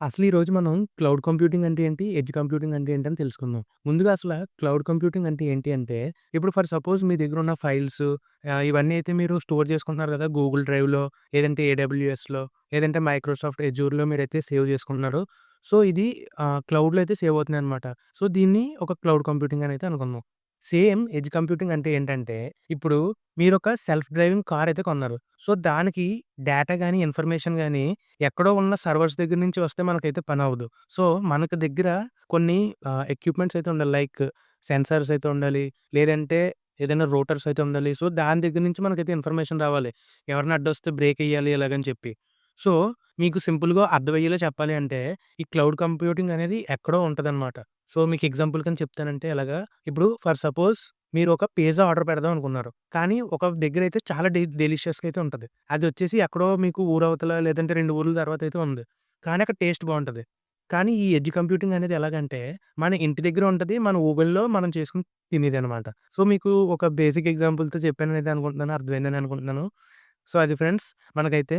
అసలు ఈరోజు మనం క్లౌడ్ కంప్యూటింగ్ అంటే ఏంటి? ఎడ్జ్ కంప్యూటింగ్ అంటే ఏంటి? అని తెలుసుకుందాం. ముందుగా క్లౌడ్ కంప్యూటింగ్ అంటే ఏంటి అంటే, ఇప్పుడు ఫర్ సపోజ్ మీ దగ్గరున్న ఫైల్స్ ఇవన్నీ అయితే మీరు స్టోర్ చేసుకుంటున్నారు కదా! గూగుల్ డ్రైవ్‌లో, లేదంటే ఏడబ్ల్యూఎస్‌లో, లేదంటే మైక్రోసాఫ్ట్ ఎజ్యూర్‌లో మీరైతే సేవ్ చేసుకుంటున్నారు. సో, ఇది క్లౌడ్‌లో అయితే సేవ్ అవుతున్నాయన్నమాట. సో, దీన్ని ఒక క్లౌడ్ కంప్యూటింగ్ అని అయితే అనుకుందాం. సేమ్ ఎడ్జ్ కంప్యూటింగ్ అంటే ఏంటంటే, ఇప్పుడు మీరొక సెల్ఫ్ డ్రైవింగ్ కార్ అయితే కొన్నారు. సో, దానికి డేటా గాని, ఇన్ఫర్మేషన్ గాని ఎక్కడో ఉన్న సర్వర్స్ దగ్గర నుంచి వస్తే మనకైతే పనవ్వదు. సో, మనకు దగ్గర కొన్ని ఎక్విప్‌మెంట్స్ అయితే ఉండాలి. లైక్ సెన్సార్స్ అయితే ఉండాలి. లేదంటే ఏదైనా రూటర్స్ అయితే ఉండాలి. సో, దాని దగ్గర నుంచి మనకైతే ఇన్ఫర్మేషన్ రావాలి. ఎవరైనా అడ్డొస్తే బ్రేకెయ్యాలి ఇలాగని చెప్పి. సో, మీకు సింపుల్‌గా అర్థమయ్యేలా చెప్పాలి అంటే, ఈ క్లౌడ్ కంప్యూటింగ్ అనేది ఎక్కడో ఉంటదనమాట. సో, మీకు ఎగ్జాంపుల్ కింద చెప్తానంటే ఎలాగా, ఇప్పుడు ఫర్ సపోజ్ మీరు ఒక పిజ్జా ఆర్డర్ పెడదాం అనుకున్నారు. కానీ ఒక దగ్గరైతే చాలా డెలిషియస్‌గా అయితే ఉంటది. అదొచ్చేసి ఎక్కడో మీకు ఊరవతల లేదంటే 2 ఊర్ల తర్వాతయితే ఉంది. కానీ అక్కడ టేస్ట్ బావుంటది. కానీ ఈ ఎడ్జ్ కంప్యూటింగ్ అనేది ఎలాగంటే, మన ఇంటి దగ్గర ఉంటది. మన ఓవెన్‌లో మనం చేసుకొని తినేదనమాట. సో, మీకు ఒక బేసిక్ ఎగ్జాంపుల్‌తో చెప్పాననైతే అనుకుంటున్నాను. అర్థమైందని అనుకుంటున్నాను. సో, అది ఫ్రెండ్స్ మనకైతే